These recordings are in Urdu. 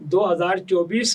2024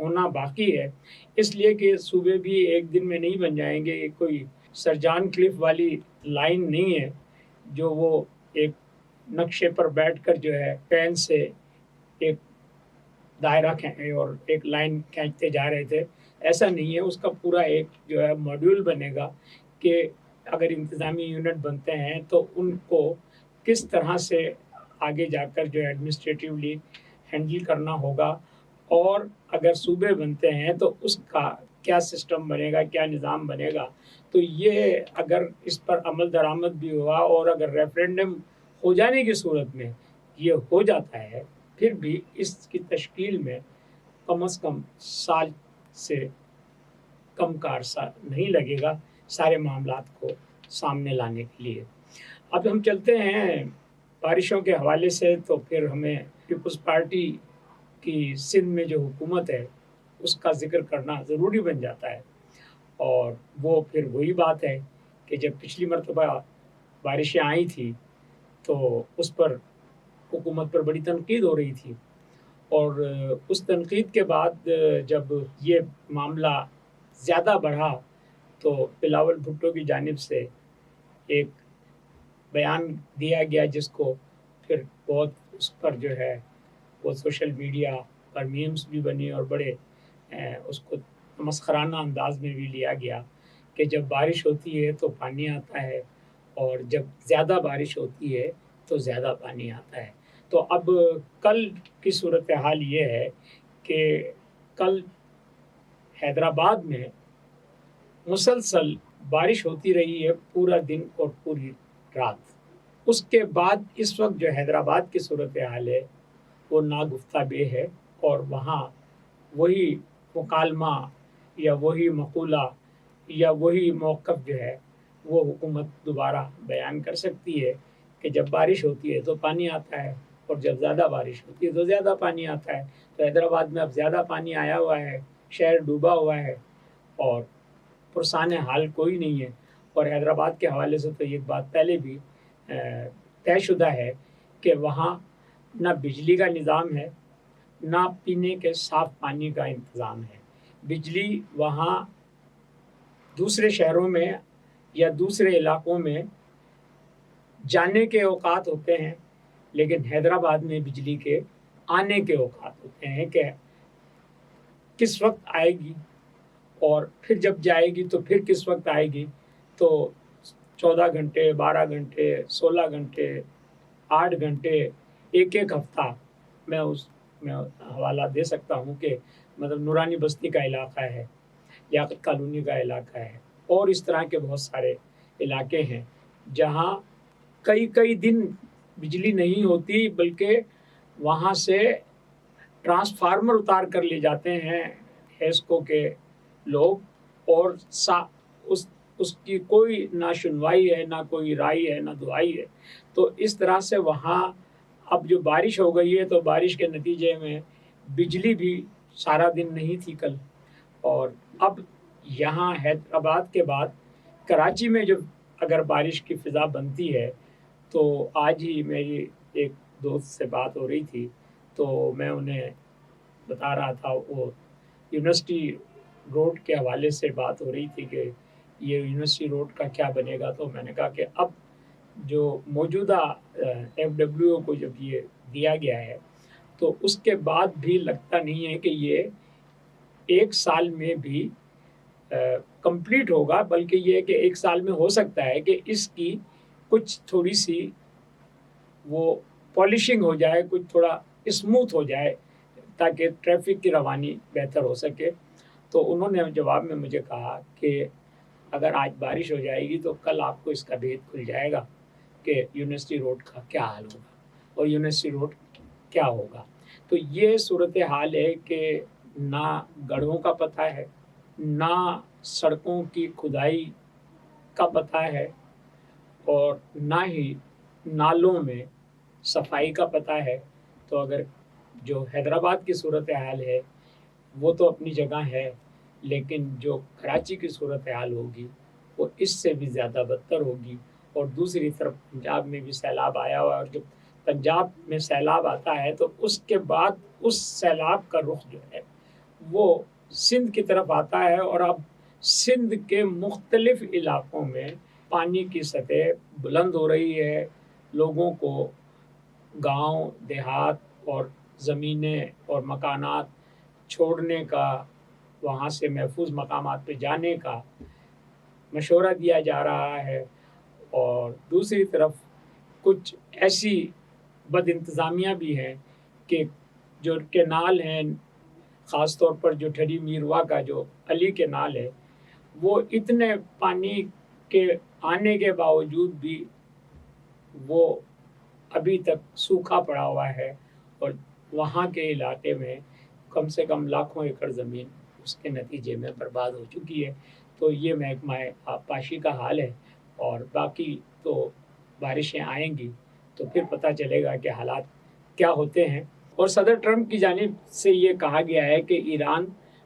ہونا باقی ہے، اس لیے کہ صوبے بھی ایک دن میں نہیں بن جائیں گے. یہ کوئی سر جان کلف والی لائن نہیں ہے جو وہ ایک نقشے پر بیٹھ کر جو ہے پین سے ایک دائرہ اور ایک لائن کھینچتے جا رہے تھے. ایسا نہیں ہے. اس کا پورا ایک جو ہے ماڈیول بنے گا کہ اگر انتظامی یونٹ بنتے ہیں تو ان کو کس طرح سے آگے جا کر جو ہے ایڈمنسٹریٹیولی ہینڈل کرنا ہوگا، اور اگر صوبے بنتے ہیں تو اس کا کیا سسٹم بنے گا، کیا نظام بنے گا. تو یہ اگر اس پر عمل درآمد بھی ہوا اور اگر ریفرینڈم ہو جانے کی صورت میں یہ ہو جاتا ہے، پھر بھی اس کی تشکیل میں کم از کم سال سے کم کا عرصہ نہیں لگے گا سارے معاملات کو سامنے لانے کے لیے. اب ہم چلتے ہیں بارشوں کے حوالے سے، تو پھر ہمیں پیپلز پارٹی کی سندھ میں جو حکومت ہے اس کا ذکر کرنا ضروری بن جاتا ہے. اور وہ پھر وہی بات ہے کہ جب پچھلی مرتبہ بارشیں آئی تھی تو اس پر حکومت پر بڑی تنقید ہو رہی تھی، اور اس تنقید کے بعد جب یہ معاملہ زیادہ بڑھا تو بلاول بھٹو کی جانب سے ایک بیان دیا گیا جس کو پھر بہت اس پر جو ہے وہ سوشل میڈیا پر میمز بھی بنی اور بڑے اس کو مسخرانہ انداز میں بھی لیا گیا کہ جب بارش ہوتی ہے تو پانی آتا ہے، اور جب زیادہ بارش ہوتی ہے تو زیادہ پانی آتا ہے. تو اب کل کی صورتحال یہ ہے کہ کل حیدرآباد میں مسلسل بارش ہوتی رہی ہے پورا دن اور پوری رات. اس کے بعد اس وقت جو حیدرآباد کی صورتحال ہے وہ ناگفتہ بے ہے، اور وہاں وہی مکالمہ یا وہی مقولہ یا وہی موقف جو ہے وہ حکومت دوبارہ بیان کر سکتی ہے کہ جب بارش ہوتی ہے تو پانی آتا ہے، اور جب زیادہ بارش ہوتی ہے تو زیادہ پانی آتا ہے. تو حیدرآباد میں اب زیادہ پانی آیا ہوا ہے، شہر ڈوبا ہوا ہے، اور پرسان حال کوئی نہیں ہے. اور حیدرآباد کے حوالے سے تو یہ بات پہلے بھی طے شدہ ہے کہ وہاں نہ بجلی کا نظام ہے، نہ پینے کے صاف پانی کا انتظام ہے. بجلی وہاں دوسرے شہروں میں یا دوسرے علاقوں میں جانے کے اوقات ہوتے ہیں، لیکن حیدرآباد میں بجلی کے آنے کے اوقات ہوتے ہیں کہ کس وقت آئے گی، اور پھر جب جائے گی تو پھر کس وقت آئے گی. تو 14 گھنٹے، 12 گھنٹے، 16 گھنٹے، 8 گھنٹے، ایک ہفتہ میں حوالہ دے سکتا ہوں کہ مطلب نورانی بستی کا علاقہ ہے، لیاقت کالونی کا علاقہ ہے، اور اس طرح کے بہت سارے علاقے ہیں جہاں کئی دن بجلی نہیں ہوتی، بلکہ وہاں سے ٹرانسفارمر اتار کر لے جاتے ہیں ہیسکو کے لوگ، اور اس کی کوئی نہ سنوائی ہے، نہ کوئی رائی ہے، نہ دعائی ہے. تو اس طرح سے وہاں اب جو بارش ہو گئی ہے تو بارش کے نتیجے میں بجلی بھی سارا دن نہیں تھی کل. اور اب یہاں حیدرآباد کے بعد کراچی میں جو اگر بارش کی فضا بنتی ہے، تو آج ہی میری ایک دوست سے بات ہو رہی تھی تو میں انہیں بتا رہا تھا، وہ یونیورسٹی روڈ کے حوالے سے بات ہو رہی تھی کہ یہ یونیورسٹی روڈ کا کیا بنے گا. تو میں نے کہا کہ اب جو موجودہ ایف ڈبلیو کو جب یہ دیا گیا ہے تو اس کے بعد بھی لگتا نہیں ہے کہ یہ ایک سال میں بھی کمپلیٹ ہوگا، بلکہ یہ کہ ایک سال میں ہو سکتا ہے کہ اس کی کچھ تھوڑی سی وہ پالشنگ ہو جائے، کچھ تھوڑا اسموتھ ہو جائے تاکہ ٹریفک کی روانی بہتر ہو سکے. تو انہوں نے جواب میں مجھے کہا کہ اگر آج بارش ہو جائے گی تو کل آپ کو اس کا بھید کھل جائے گا کہ یونیورسٹی روڈ کا کیا حال ہوگا اور یونیورسٹی روڈ کیا ہوگا. تو یہ صورتحال ہے کہ نہ گڑھوں کا پتہ ہے، نہ سڑکوں کی کھدائی کا پتہ ہے، اور نہ ہی نالوں میں صفائی کا پتہ ہے. تو اگر جو حیدرآباد کی صورتحال ہے وہ تو اپنی جگہ ہے، لیکن جو کراچی کی صورتحال ہوگی وہ اس سے بھی زیادہ بدتر ہوگی. اور دوسری طرف پنجاب میں بھی سیلاب آیا ہوا ہے، اور جب پنجاب میں سیلاب آتا ہے تو اس کے بعد اس سیلاب کا رخ جو ہے وہ سندھ کی طرف آتا ہے اور اب سندھ کے مختلف علاقوں میں پانی کی سطح بلند ہو رہی ہے. لوگوں کو گاؤں دیہات اور زمینیں اور مکانات چھوڑنے کا، وہاں سے محفوظ مقامات پہ جانے کا مشورہ دیا جا رہا ہے. اور دوسری طرف کچھ ایسی بد انتظامیاں بھی ہیں کہ جو کینال ہیں، خاص طور پر جو ٹھری میروا کا جو علی کینال ہے، وہ اتنے پانی کے آنے کے باوجود بھی وہ ابھی تک سوکھا پڑا ہوا ہے اور وہاں کے علاقے میں کم سے کم لاکھوں ایکڑ زمین اس کے نتیجے میں برباد ہو چکی ہے. تو یہ محکمہ آبپاشی کا حال ہے. اور باقی تو بارشیں آئیں گی تو پھر پتہ چلے گا کہ حالات کیا ہوتے ہیں. اور صدر ٹرمپ کی جانب سے یہ کہا گیا ہے کہ ایران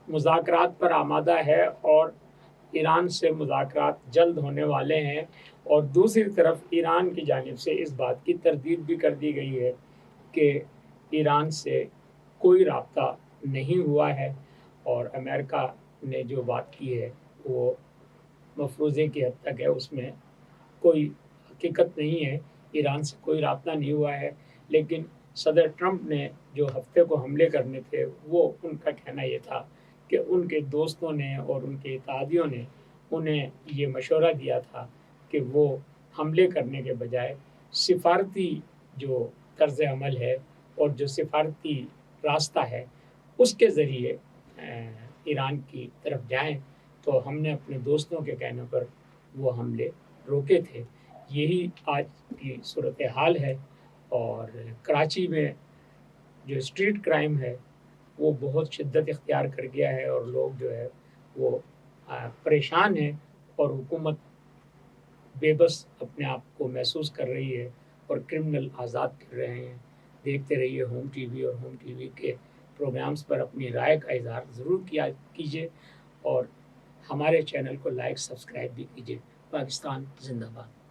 مذاکرات پر آمادہ ہے اور ایران سے مذاکرات جلد ہونے والے ہیں. اور دوسری طرف ایران کی جانب سے اس بات کی تردید بھی کر دی گئی ہے کہ ایران سے کوئی رابطہ نہیں ہوا ہے اور امریکہ نے جو بات کی ہے وہ مفروضے کی حد تک ہے، اس میں کوئی حقیقت نہیں ہے. ایران سے کوئی رابطہ نہیں ہوا ہے. لیکن صدر ٹرمپ نے جو ہفتے کو حملے کرنے تھے، وہ ان کا کہنا یہ تھا کہ ان کے دوستوں نے اور ان کے اتحادیوں نے انہیں یہ مشورہ دیا تھا کہ وہ حملے کرنے کے بجائے سفارتی جو طرز عمل ہے اور جو سفارتی راستہ ہے اس کے ذریعے ایران کی طرف جائیں. تو ہم نے اپنے دوستوں کے کہنے پر وہ حملے روکے تھے. یہی آج کی صورتحال ہے. اور کراچی میں جو اسٹریٹ کرائم ہے وہ بہت شدت اختیار کر گیا ہے اور لوگ جو ہے وہ پریشان ہیں اور حکومت بے بس اپنے آپ کو محسوس کر رہی ہے اور کرمنل آزاد کر رہے ہیں. دیکھتے رہیے ہوم ٹی وی اور ہوم ٹی وی کے پروگرامز پر اپنی رائے کا اظہار ضرور کیجیے اور ہمارے چینل کو لائک سبسکرائب بھی کیجیے. پاکستان زندہ باد.